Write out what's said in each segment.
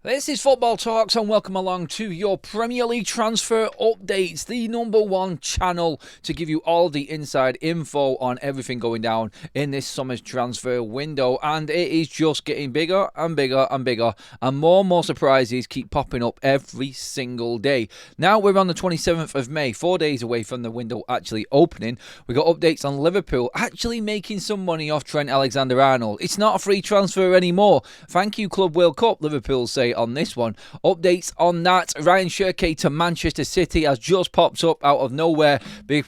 This is Football Talks and welcome along to your Premier League transfer updates, the #1 channel to give you all the inside info on everything going down in this summer's transfer window. And it is just getting bigger and bigger and bigger, and more surprises keep popping up every single day. Now we're on the 27th of May, 4 days away from the window actually opening. We got updates on Liverpool actually making some money off Trent Alexander-Arnold. It's not a free transfer anymore. Thank you, Club World Cup, Liverpool say on this one. Updates on that. Ryan Cherki to Manchester City has just popped up out of nowhere,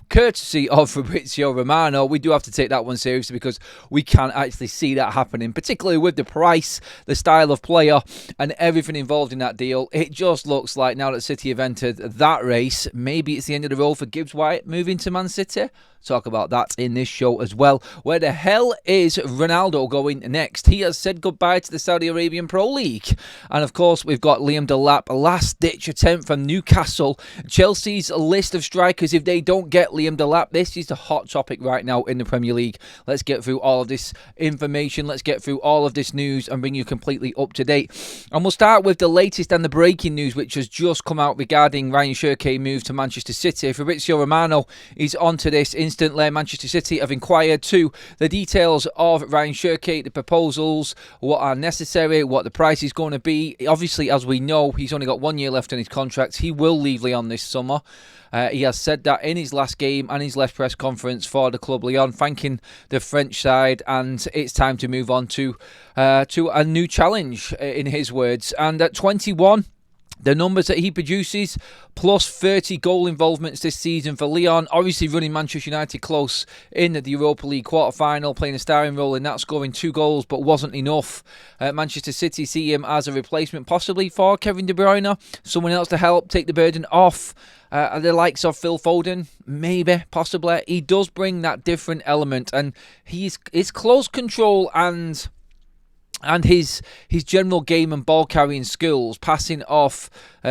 courtesy of Fabrizio Romano. We do have to take that one seriously because we can't actually see that happening, particularly with the price, the style of player, and everything involved in that deal. It just looks like now that City have entered that race, maybe it's the end of the road for Gibbs White moving to Man City. Talk about that in this show as well. Where the hell is Ronaldo going next? He has said goodbye to the Saudi Arabian Pro League. And of course, we've got Liam Delap, a last-ditch attempt from Newcastle. Chelsea's list of strikers, if they don't get Liam Delap, this is the hot topic right now in the Premier League. Let's get through all of this information. Let's get through all of this news and bring you completely up to date. And we'll start with the latest and the breaking news, which has just come out regarding Ryan Cherki's move to Manchester City. Fabrizio Romano is onto this instantly. Manchester City have inquired to the details of Ryan Cherki, the proposals, what are necessary, what the price is going to be. Obviously, as we know, he's only got 1 year left on his contract. He will leave Lyon this summer. He has said that in his last game and his last press conference for the club Lyon, thanking the French side, and it's time to move on to a new challenge, in his words. And at 21, the numbers that he produces, plus 30 goal involvements this season for Lyon, obviously running Manchester United close in the Europa League quarter-final, playing a starring role in that, scoring 2 goals, but wasn't enough. Manchester City see him as a replacement, possibly for Kevin De Bruyne, someone else to help take the burden off. The likes of Phil Foden, maybe, possibly. He does bring that different element, and his close control and his general game and ball carrying skills, passing off,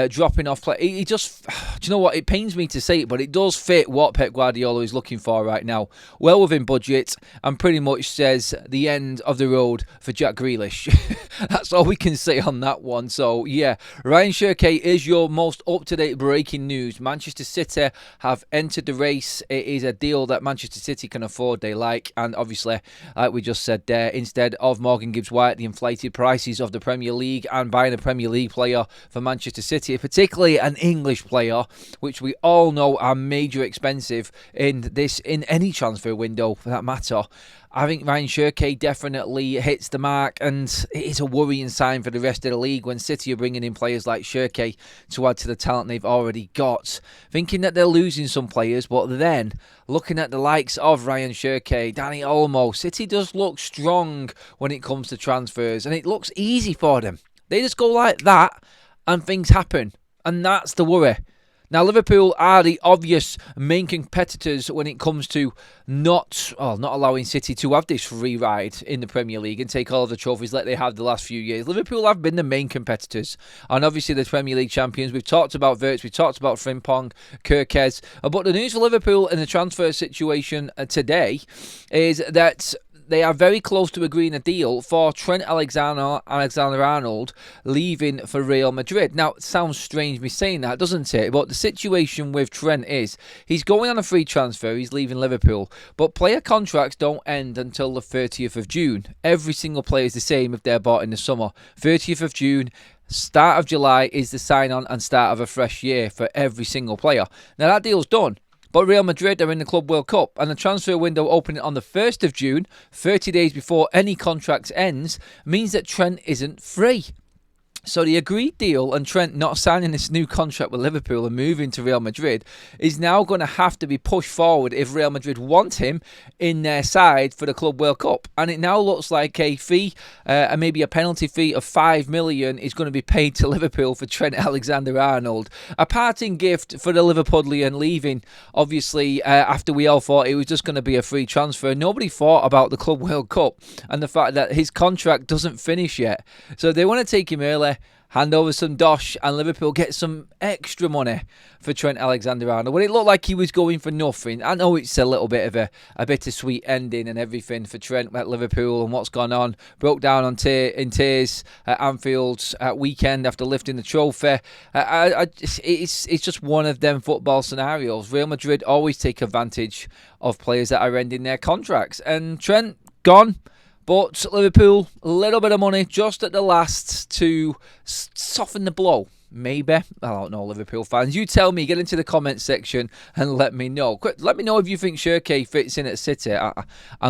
dropping off play. He just, do you know what? It pains me to say it, but it does fit what Pep Guardiola is looking for right now. Well within budget, and pretty much says the end of the road for Jack Grealish. That's all we can say on that one. So yeah, Ryan Cherki is your most up-to-date breaking news. Manchester City have entered the race. It is a deal that Manchester City can afford, they like, and obviously, like we just said there, instead of Morgan Gibbs White, the inflated prices of the Premier League, and buying a Premier League player for Manchester City, particularly an English player, which we all know are major expensive in any transfer window for that matter. I think Ryan Cherki definitely hits the mark, and it is a worrying sign for the rest of the league when City are bringing in players like Cherki to add to the talent they've already got, thinking that they're losing some players, but then looking at the likes of Ryan Cherki, Danny Olmo, City does look strong when it comes to transfers, and it looks easy for them. They just go like that and things happen, and that's the worry. Now, Liverpool are the obvious main competitors when it comes to not allowing City to have this free ride in the Premier League and take all of the trophies like they have the last few years. Liverpool have been the main competitors, and obviously the Premier League champions. We've talked about Wirtz, we've talked about Frimpong, Kirkez, but the news for Liverpool in the transfer situation today is that they are very close to agreeing a deal for Trent Alexander-Arnold leaving for Real Madrid. Now, it sounds strange me saying that, doesn't it? But the situation with Trent is he's going on a free transfer, he's leaving Liverpool, but player contracts don't end until the 30th of June. Every single player is the same if they're bought in the summer. 30th of June, start of July is the sign-on and start of a fresh year for every single player. Now, that deal's done. But Real Madrid are in the Club World Cup, and the transfer window opening on the 1st of June, 30 days before any contract ends, means that Trent isn't free. So the agreed deal and Trent not signing this new contract with Liverpool and moving to Real Madrid is now going to have to be pushed forward if Real Madrid want him in their side for the Club World Cup. And it now looks like a fee, and maybe a penalty fee of 5 million is going to be paid to Liverpool for Trent Alexander-Arnold. A parting gift for the Liverpudlian leaving, obviously, after we all thought it was just going to be a free transfer. Nobody thought about the Club World Cup and the fact that his contract doesn't finish yet. So they want to take him early. hand over some dosh, and Liverpool get some extra money for Trent Alexander-Arnold. When it looked like he was going for nothing, I know it's a little bit of a bittersweet ending and everything for Trent at Liverpool and what's gone on. Broke down in tears at Anfield at weekend after lifting the trophy. It's just one of them football scenarios. Real Madrid always take advantage of players that are ending their contracts. And Trent, gone. But Liverpool, a little bit of money just at the last to soften the blow. Maybe. I don't know, Liverpool fans. You tell me. Get into the comments section and let me know. Let me know if you think Cherki fits in at City. I'm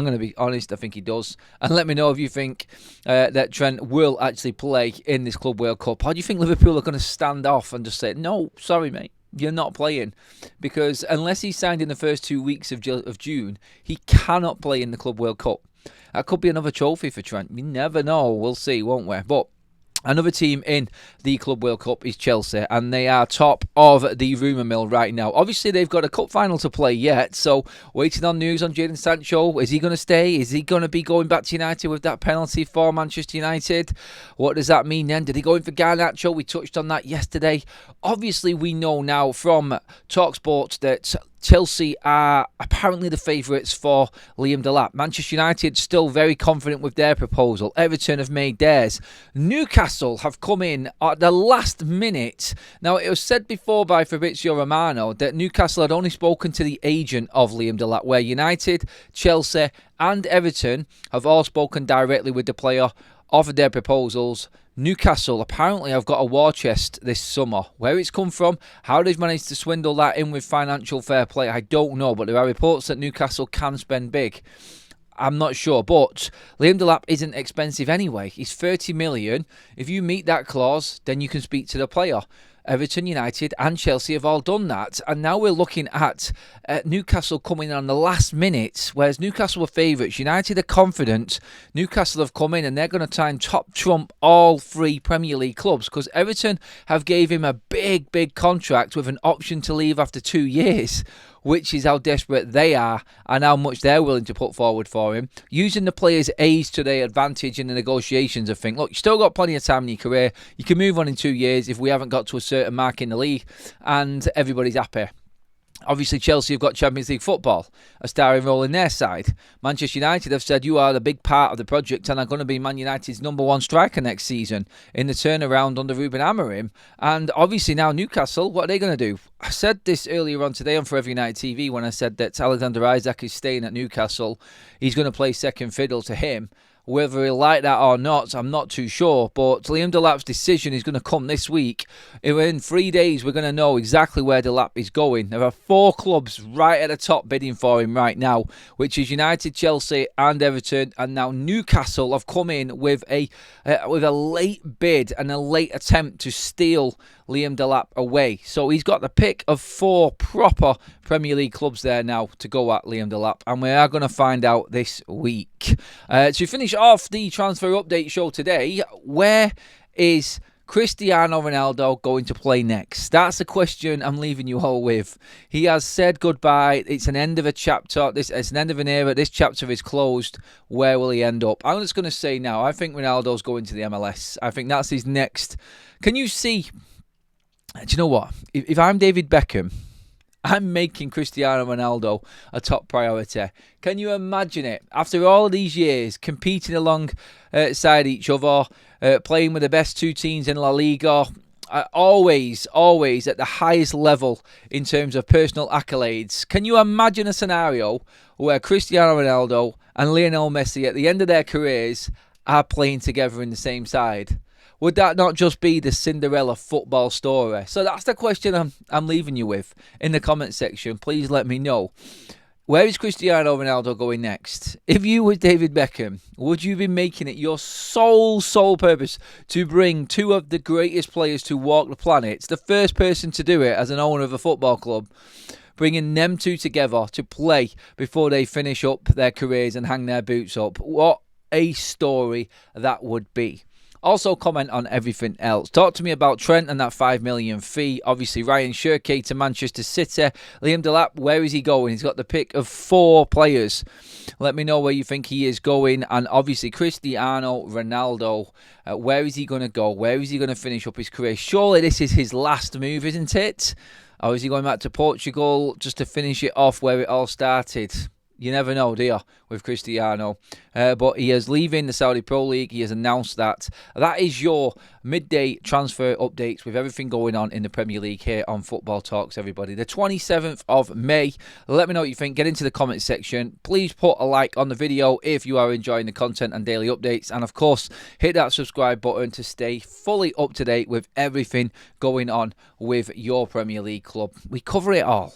going to be honest. I think he does. And let me know if you think that Trent will actually play in this Club World Cup. How do you think Liverpool are going to stand off and just say, no, sorry, mate, you're not playing? Because unless he's signed in the first 2 weeks of June, he cannot play in the Club World Cup. That could be another trophy for Trent. You never know. We'll see, won't we? But another team in the Club World Cup is Chelsea, and they are top of the rumour mill right now. Obviously, they've got a cup final to play yet, so waiting on news on Jadon Sancho. Is he going to stay? Is he going to be going back to United with that penalty for Manchester United? What does that mean then? Did he go in for Garnacho? We touched on that yesterday. Obviously, we know now from TalkSport that Chelsea are apparently the favourites for Liam Delap. Manchester United still very confident with their proposal. Everton have made theirs. Newcastle have come in at the last minute. Now, it was said before by Fabrizio Romano that Newcastle had only spoken to the agent of Liam Delap, where United, Chelsea and Everton have all spoken directly with the player, offered their proposals. Newcastle apparently have got a war chest this summer. Where it's come from, how they've managed to swindle that in with financial fair play, I don't know. But there are reports that Newcastle can spend big. I'm not sure. But Liam Delap isn't expensive anyway. He's 30 million. If you meet that clause, then you can speak to the player. Everton, United and Chelsea have all done that. And now we're looking at Newcastle coming in on the last minute, whereas Newcastle were favourites. United are confident. Newcastle have come in and they're going to try and top trump all three Premier League clubs, because Everton have gave him a big, big contract with an option to leave after 2 years, which is how desperate they are and how much they're willing to put forward for him. Using the player's age to their advantage in the negotiations of things. Look, you've still got plenty of time in your career. You can move on in 2 years if we haven't got to a certain mark in the league and everybody's happy. Obviously, Chelsea have got Champions League football, a starring role in their side. Manchester United have said you are the big part of the project and are going to be Man United's #1 striker next season in the turnaround under Ruben Amorim. And obviously now Newcastle, what are they going to do? I said this earlier on today on Forever United TV when I said that Alexander Isak is staying at Newcastle. He's going to play second fiddle to him. Whether he'll like that or not, I'm not too sure. But Liam Delap's decision is going to come this week. In 3 days, we're going to know exactly where Delap is going. There are 4 clubs right at the top bidding for him right now, which is United, Chelsea and Everton. And now Newcastle have come in with a late bid and a late attempt to steal Liam Delap away. So he's got the pick of 4 proper Premier League clubs there now to go at Liam Delap, and we are going to find out this week. To finish off the transfer update show today, where is Cristiano Ronaldo going to play next? That's the question I'm leaving you all with. He has said goodbye. It's an end of a chapter. It's an end of an era. This chapter is closed. Where will he end up? I'm just going to say now, I think Ronaldo's going to the MLS. I think that's his next. Can you see? Do you know what? If I'm David Beckham, I'm making Cristiano Ronaldo a top priority. Can you imagine it? After all of these years, competing alongside each other, playing with the best 2 teams in La Liga, always at the highest level in terms of personal accolades. Can you imagine a scenario where Cristiano Ronaldo and Lionel Messi at the end of their careers are playing together in the same side? Would that not just be the Cinderella football story? So that's the question I'm leaving you with in the comment section. Please let me know. Where is Cristiano Ronaldo going next? If you were David Beckham, would you be making it your sole purpose to bring 2 of the greatest players to walk the planet? It's the first person to do it as an owner of a football club. Bringing them 2 together to play before they finish up their careers and hang their boots up. What a story that would be. Also comment on everything else. Talk to me about Trent and that 5 million fee. Obviously, RAYAN, Cherki to Manchester City. Liam Delap, where is he going? He's got the pick of 4 players. Let me know where you think he is going. And obviously, Cristiano Ronaldo, where is he going to go? Where is he going to finish up his career? Surely this is his last move, isn't it? Or is he going back to Portugal just to finish it off where it all started? You never know, do you, with Cristiano? But he is leaving the Saudi Pro League. He has announced that. That is your midday transfer updates with everything going on in the Premier League here on Football Talks, everybody. The 27th of May. Let me know what you think. Get into the comment section. Please put a like on the video if you are enjoying the content and daily updates. And, of course, hit that subscribe button to stay fully up to date with everything going on with your Premier League club. We cover it all.